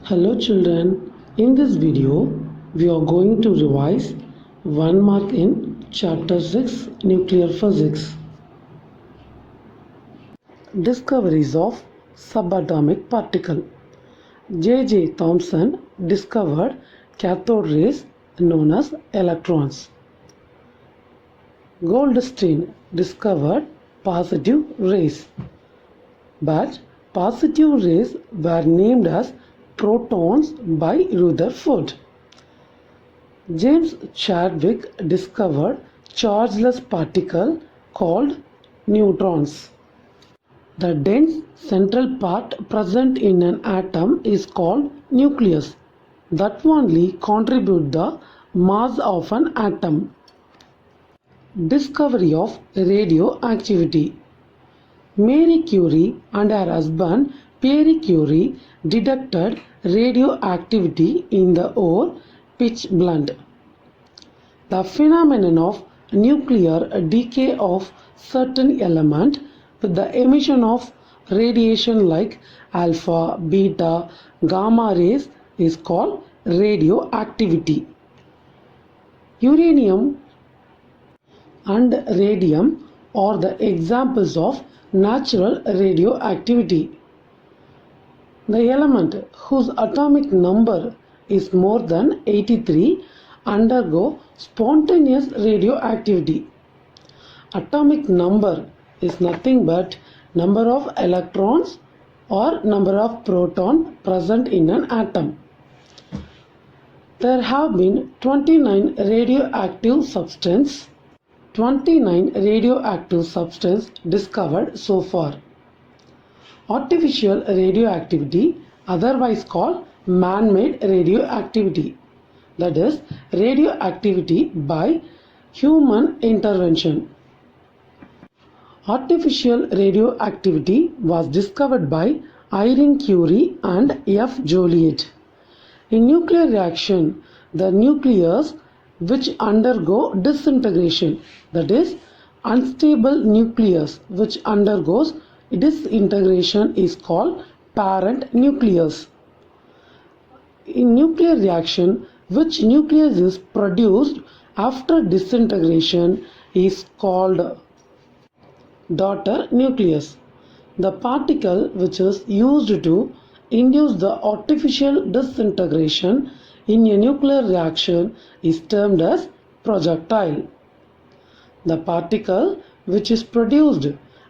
Hello children, in this video we are going to revise 1 mark in chapter 6 nuclear physics. Discoveries of subatomic particle. J. Thomson discovered cathode rays known as electrons. Goldstein discovered positive rays, but positive rays were named as protons by Rutherford. James Chadwick discovered chargeless particle called neutrons. The dense central part present in an atom is called nucleus, that only contribute the mass of an atom. Discovery of radioactivity. Marie Curie and her husband Pierre Curie detected radioactivity in the ore pitch blende. The phenomenon of nuclear decay of certain element with the emission of radiation like alpha, beta, gamma rays is called radioactivity. Uranium and radium are the examples of natural radioactivity. The element whose atomic number is more than 83 undergo spontaneous radioactivity. Atomic number is nothing but number of electrons or number of protons present in an atom. There have been 29 radioactive substances discovered so far. Artificial radioactivity, otherwise called man-made radioactivity, that is radioactivity by human intervention. Artificial radioactivity was discovered by Irene Curie and F. Joliet. In nuclear reaction, the nucleus which undergo disintegration, that is unstable nucleus which undergoes disintegration is called parent nucleus. In nuclear reaction, which nucleus is produced after disintegration is called daughter nucleus. The particle which is used to induce the artificial disintegration in a nuclear reaction is termed as projectile. The particle which is produced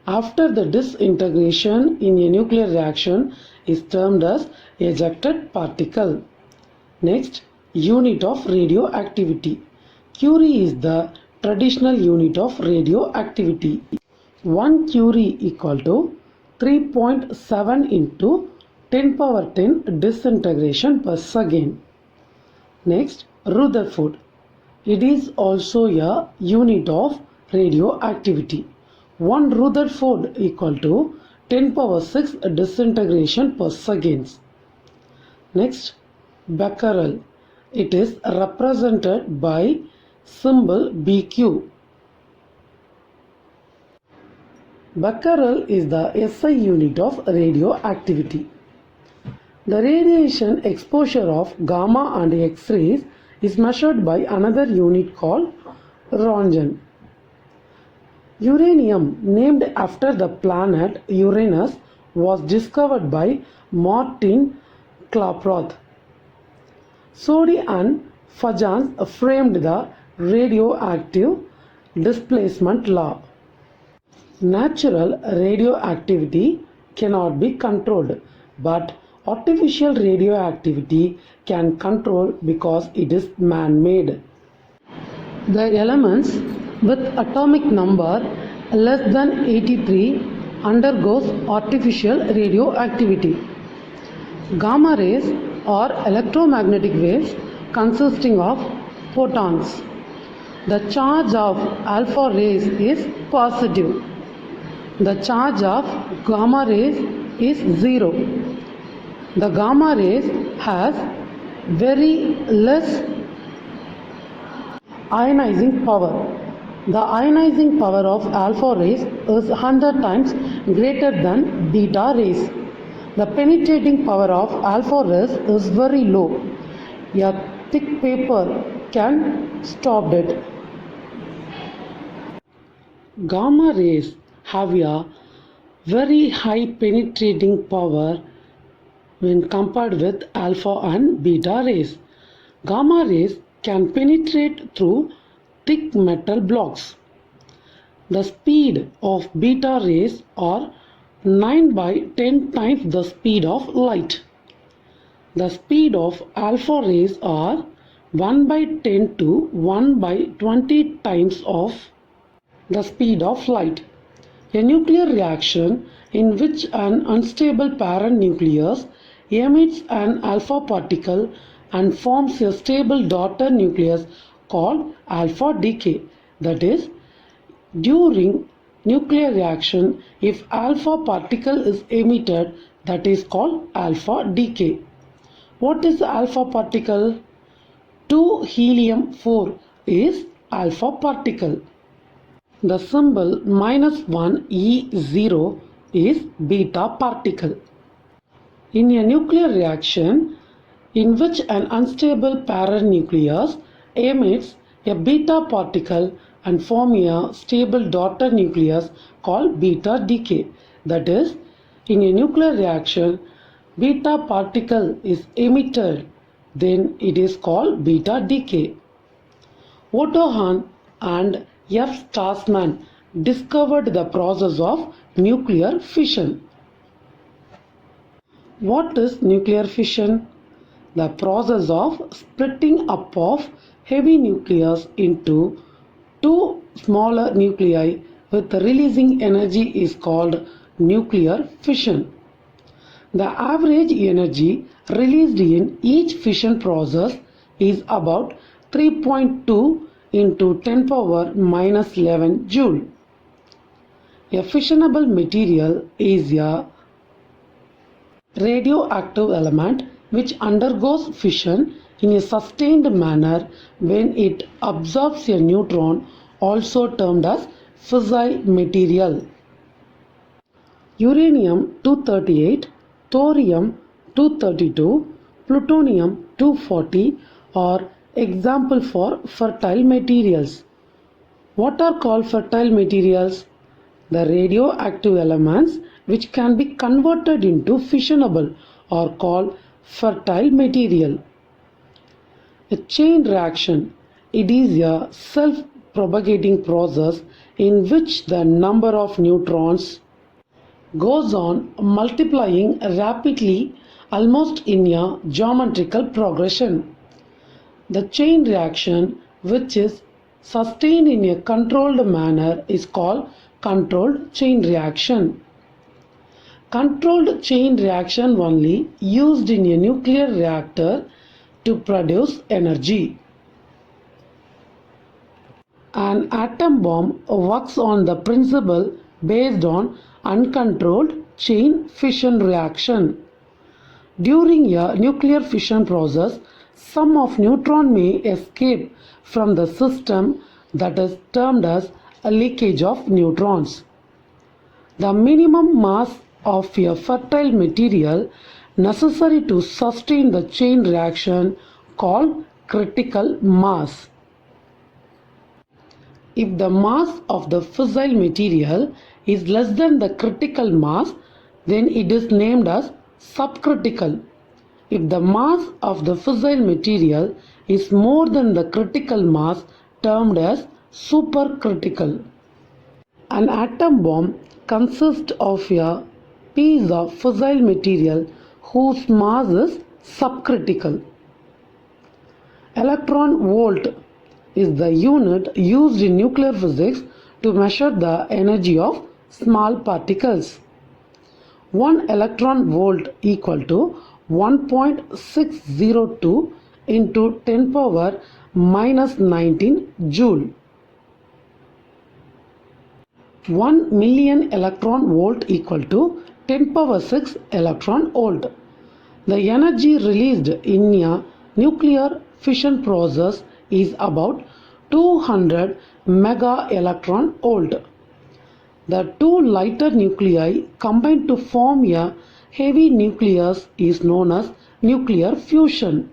after the disintegration in a nuclear reaction is termed as ejected particle. Next, unit of radioactivity. Curie is the traditional unit of radioactivity. 1 Curie equal to 3.7 into 10 power 10 disintegration per second. Next, Rutherford. It is also a unit of radioactivity. 1 Rutherford equal to 10 power 6 disintegration per seconds. Next, Becquerel. It is represented by symbol BQ. Becquerel is the SI unit of radioactivity. The radiation exposure of gamma and X-rays is measured by another unit called Roentgen. Uranium, named after the planet Uranus, was discovered by Martin Klaproth. Soddy and Fajans framed the radioactive displacement law. Natural radioactivity cannot be controlled, but artificial radioactivity can control because it is man-made. The elements with atomic number less than 83 undergoes artificial radioactivity. Gamma rays are electromagnetic waves consisting of photons. The charge of alpha rays is positive. The charge of gamma rays is 0. The gamma rays has very less ionizing power. The ionizing power of alpha rays is 100 times greater than beta rays. The penetrating power of alpha rays is very low. A thick paper can stop it. Gamma rays have a very high penetrating power when compared with alpha and beta rays. Gamma rays can penetrate through thick metal blocks. The speed of beta rays are 9 by 10 times the speed of light. The speed of alpha rays are 1 by 10 to 1 by 20 times of the speed of light. A nuclear reaction in which an unstable parent nucleus emits an alpha particle and forms a stable daughter nucleus called alpha decay. That is, during nuclear reaction, if alpha particle is emitted, that is called alpha decay. What is alpha particle? 2 helium-4 is alpha particle. The symbol -1 E0 is beta particle. In a nuclear reaction in which an unstable parent nucleus emits a beta particle and form a stable daughter nucleus called beta decay. That is, in a nuclear reaction, beta particle is emitted, then it is called beta decay. Otto Hahn and F. Strassmann discovered the process of nuclear fission. What is nuclear fission? The process of splitting up of heavy nucleus into two smaller nuclei with releasing energy is called nuclear fission. The average energy released in each fission process is about 3.2 into 10 power minus 11 joule. A fissionable material is a radioactive element which undergoes fission in a sustained manner when it absorbs a neutron, also termed as fissile material. Uranium-238, thorium-232, plutonium-240 are example for fertile materials. What are called fertile materials? The radioactive elements which can be converted into fissionable are called fertile material. A chain reaction. It is a self-propagating process in which the number of neutrons goes on multiplying rapidly, almost in a geometrical progression. The chain reaction, which is sustained in a controlled manner, is called controlled chain reaction. Controlled chain reaction only used in a nuclear reactor to produce energy. An atom bomb works on the principle based on uncontrolled chain fission reaction. During a nuclear fission process, some of neutron may escape from the system, that is termed as a leakage of neutrons. The minimum mass of a fertile material necessary to sustain the chain reaction called critical mass. If the mass of the fissile material is less than the critical mass, then it is named as subcritical. If the mass of the fissile material is more than the critical mass, termed as supercritical. An atom bomb consists of a piece of fissile material whose mass is subcritical. Electron volt is the unit used in nuclear physics to measure the energy of small particles. 1 electron volt equal to 1.602 into 10 power minus 19 joule. 1 million electron volt equal to 10 power 6 electron volt. The energy released in a nuclear fission process is about 200 mega electron volt. The two lighter nuclei combine to form a heavy nucleus is known as nuclear fusion.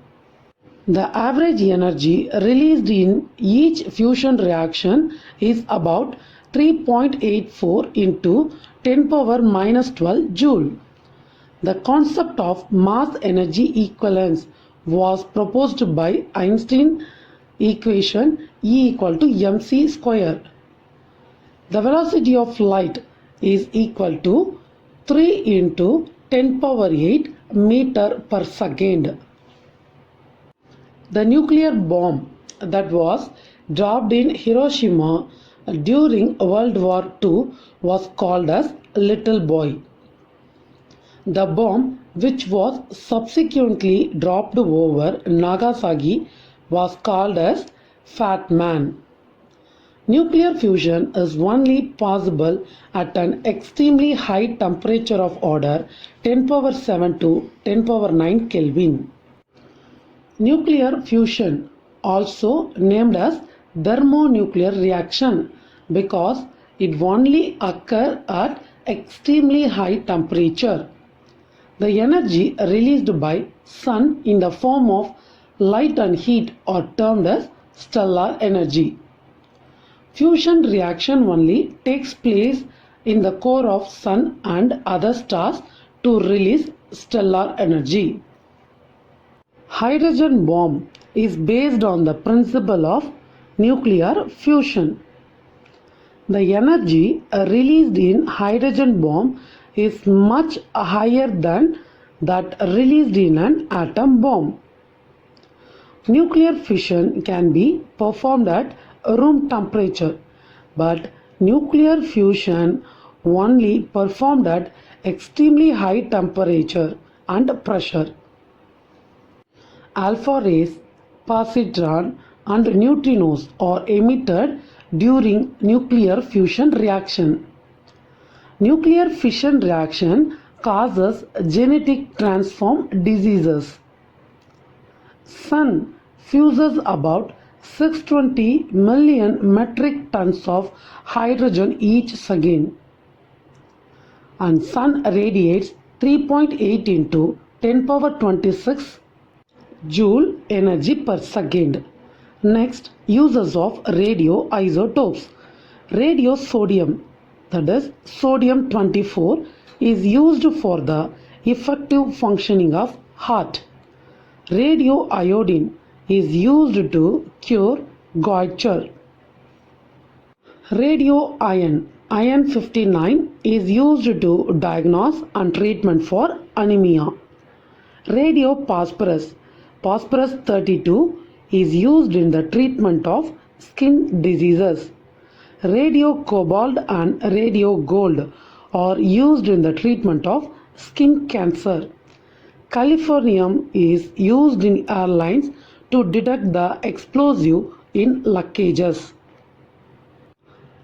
The average energy released in each fusion reaction is about 3.84 into 10 power minus 12 joule. The concept of mass energy equivalence was proposed by Einstein equation E equal to mc square. The velocity of light is equal to 3 into 10 power 8 meter per second. The nuclear bomb that was dropped in Hiroshima during World War II was called as Little Boy. The bomb, which was subsequently dropped over Nagasaki, was called as Fat Man. Nuclear fusion is only possible at an extremely high temperature of order 10 power 7 to 10 power 9 Kelvin. Nuclear fusion, also named as thermonuclear reaction, because it only occurs at extremely high temperature. The energy released by sun in the form of light and heat are termed as stellar energy. Fusion reaction only takes place in the core of sun and other stars to release stellar energy. Hydrogen bomb is based on the principle of nuclear fusion. The energy released in hydrogen bomb is much higher than that released in an atom bomb. Nuclear fission can be performed at room temperature, but nuclear fusion only performed at extremely high temperature and pressure. Alpha rays, positron and neutrinos are emitted during nuclear fusion reaction. Nuclear fission reaction causes genetic transform diseases. Sun fuses about 620 million metric tons of hydrogen each second, and sun radiates 3.8 into 10 power 26 joule energy per second. Next, uses of radioisotopes. Radiosodium, that is sodium 24, is used for the effective functioning of heart. Radioiodine is used to cure goitre. Radioiron, iron 59, is used to diagnose and treatment for anemia. Radiophosphorus, phosphorus 32, is used in the treatment of skin diseases. Radio cobalt and radio gold are used in the treatment of skin cancer. Californium is used in airlines to detect the explosive in luggages.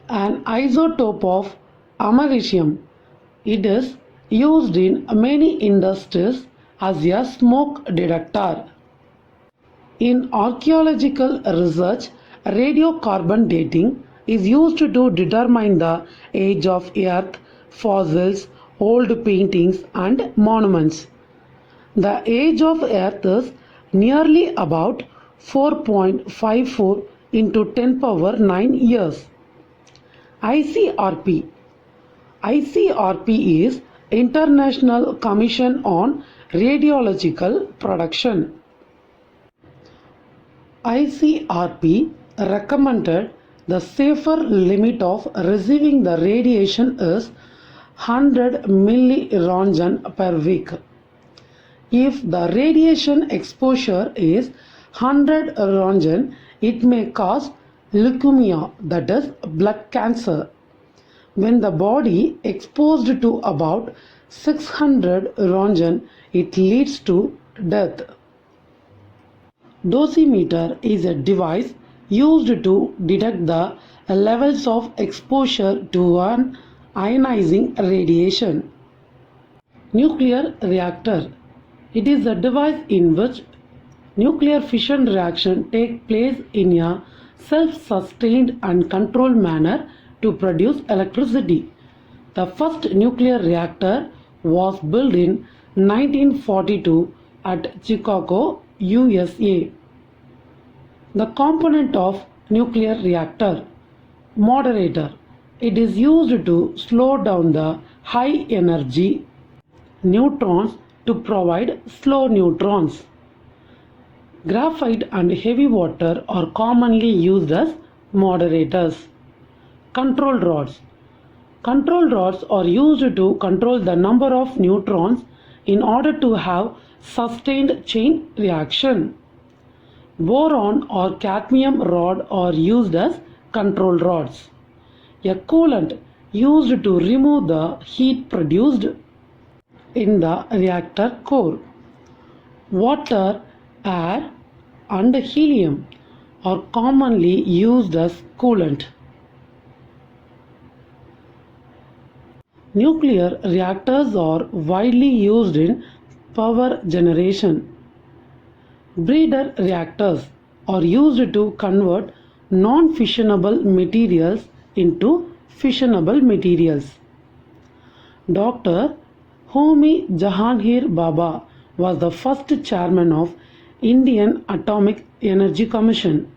An isotope of americium, it is used in many industries as a smoke detector. In archaeological research, radiocarbon dating is used to determine the age of earth, fossils, old paintings and monuments. The age of earth is nearly about 4.54 into 10 power 9 years. ICRP is International Commission on Radiological Production. ICRP recommended the safer limit of receiving the radiation is 100 milliroentgen per week. If the radiation exposure is 100 roentgen, it may cause leukemia, that is blood cancer. When the body exposed to about 600 roentgen, it leads to death. Dosimeter is a device used to detect the levels of exposure to an ionizing radiation. Nuclear reactor. It is a device in which nuclear fission reaction takes place in a self-sustained and controlled manner to produce electricity. The first nuclear reactor was built in 1942 at Chicago, USA. The component of nuclear reactor. Moderator. It is used to slow down the high energy neutrons to provide slow neutrons. Graphite and heavy water are commonly used as moderators. Control rods. Control rods are used to control the number of neutrons in order to have sustained chain reaction. Boron or cadmium rod are used as control rods. A coolant used to remove the heat produced in the reactor core. Water, air, and helium are commonly used as coolant. Nuclear reactors are widely used in power generation. Breeder reactors are used to convert non-fissionable materials into fissionable materials. Dr. Homi Jahangir Baba was the first chairman of Indian Atomic Energy Commission.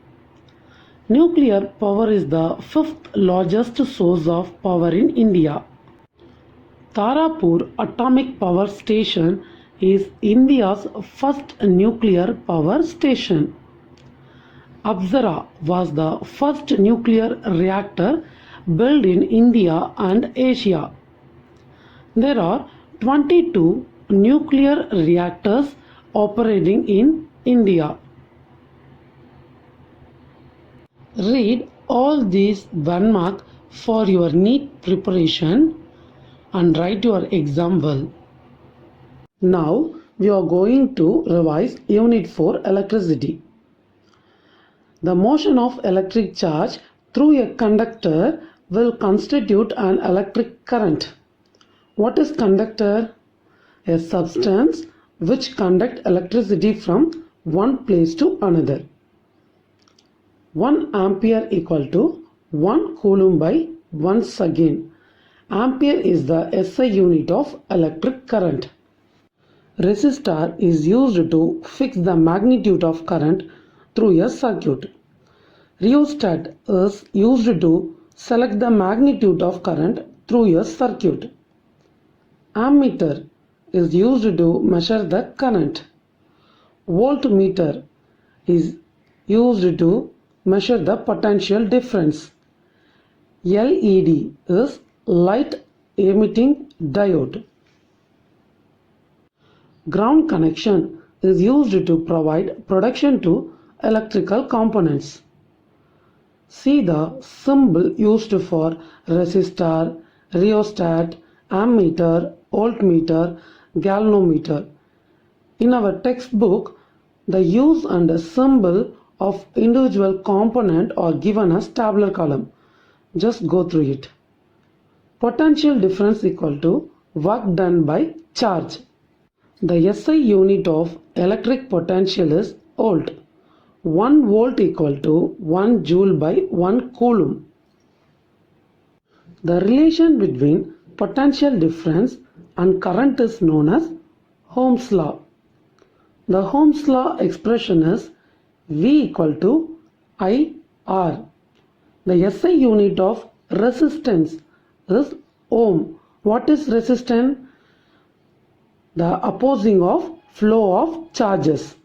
Nuclear power is the fifth largest source of power in India. Tarapur Atomic Power Station is India's first nuclear power station. Apsara was the first nuclear reactor built in India and Asia. There are 22 nuclear reactors operating in India. Read all these landmarks for your NEET preparation and write your exam well. Now we are going to revise Unit 4 Electricity. The motion of electric charge through a conductor will constitute an electric current. What is conductor? A substance which conducts electricity from one place to another. 1 ampere equal to 1 coulomb by 1 second. Ampere is the SI unit of electric current. Resistor is used to fix the magnitude of current through a circuit. Rheostat is used to select the magnitude of current through a circuit. Ammeter is used to measure the current. Voltmeter is used to measure the potential difference. LED is light emitting diode. Ground connection is used to provide protection to electrical components. See the symbol used for resistor, rheostat, ammeter, voltmeter, galvanometer. In our textbook, the use and symbol of individual component are given as tabular column. Just go through it. Potential difference equal to work done by charge. The SI unit of electric potential is volt. 1 volt equal to 1 joule by 1 coulomb. The relation between potential difference and current is known as Ohm's law. The Ohm's law expression is V equal to IR. The SI unit of resistance is ohm. What is resistance? The opposing of flow of charges.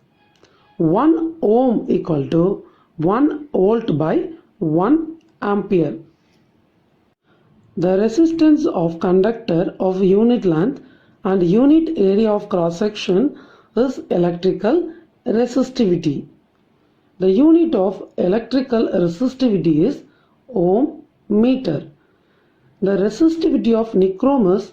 1 ohm equal to 1 volt by 1 ampere. The resistance of conductor of unit length and unit area of cross section is electrical resistivity. The unit of electrical resistivity is ohm meter. The resistivity of nichrome is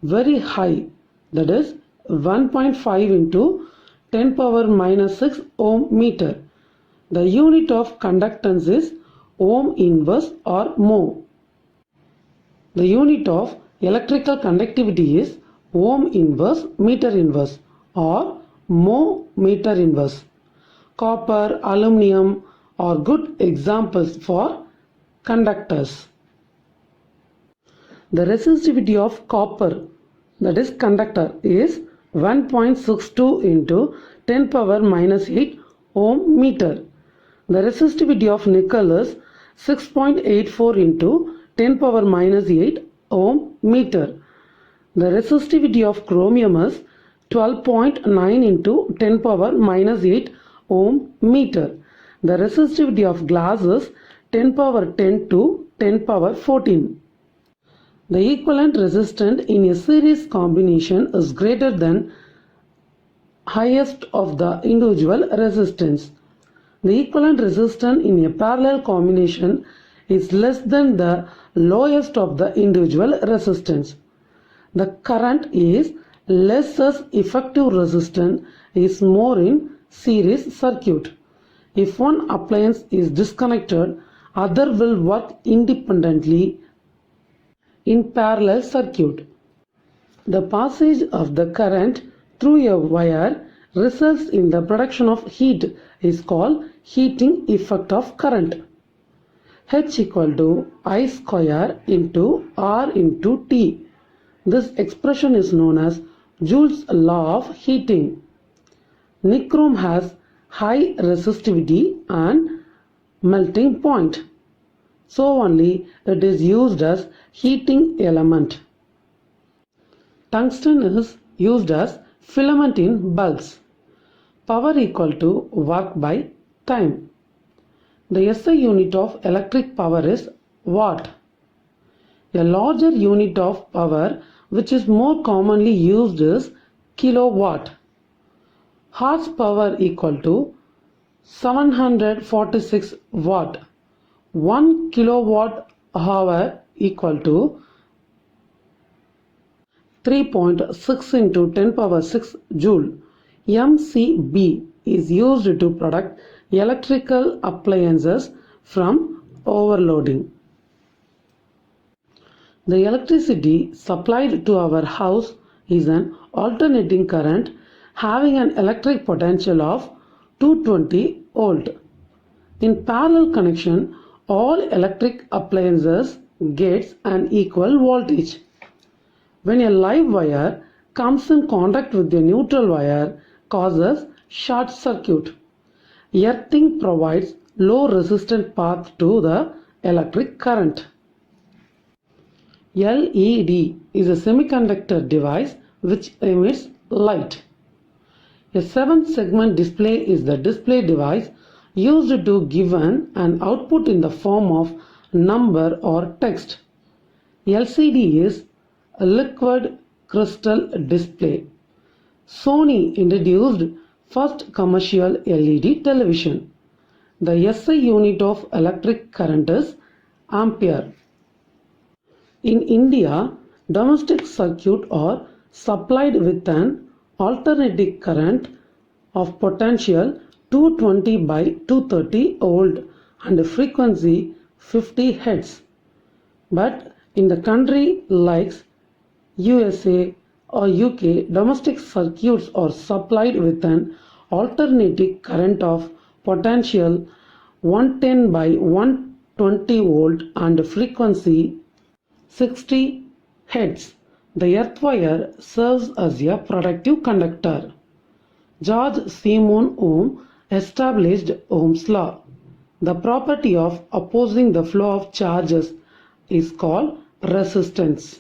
very high, that is 1.5 into 10 power minus 6 ohm meter. The unit of conductance is ohm inverse or mho. The unit of electrical conductivity is ohm inverse meter inverse or mho meter inverse. Copper, aluminum are good examples for conductors. The resistivity of copper that is conductor, is 1.62 into 10 power minus 8 ohm meter. The resistivity of nickel is 6.84 into 10 power minus 8 ohm meter. The resistivity of chromium is 12.9 into 10 power minus 8 ohm meter. The resistivity of glass is 10 power 10 to 10 power 14. The equivalent resistance in a series combination is greater than highest of the individual resistance. The equivalent resistance in a parallel combination is less than the lowest of the individual resistance. The current is less as effective resistance is more in series circuit. If one appliance is disconnected, other will work independently in parallel circuit. The passage of the current through a wire results in the production of heat is called heating effect of current. H equal to I square into R into T. This expression is known as Joule's law of heating. Nichrome has high resistivity and melting point, so only it is used as heating element. Tungsten is used as filament in bulbs. Power equal to work by time. The SI unit of electric power is watt. A larger unit of power which is more commonly used is kilowatt. Horsepower equal to 746 watt. 1 kilowatt hour equal to 3.6 into 10 power 6 joule. MCB is used to protect electrical appliances from overloading. The electricity supplied to our house is an alternating current having an electric potential of 220 volt. In parallel connection, all electric appliances gets an equal voltage. When a live wire comes in contact with a neutral wire, causes short circuit. Earthing provides low resistant path to the electric current. LED is a semiconductor device which emits light. A 7-segment display is the display device used to give an output in the form of number or text. LCD is a liquid crystal display. Sony introduced first commercial LED television. The SI unit of electric current is ampere. In India, domestic circuits are supplied with an alternating current of potential 220 by 230 volt and frequency 50 Hz. But in the country like USA or UK, domestic circuits are supplied with an alternating current of potential 110 by 120 volt and frequency 60 Hz. The earth wire serves as a protective conductor. George Simon Ohm established Ohm's law. The property of opposing the flow of charges is called resistance.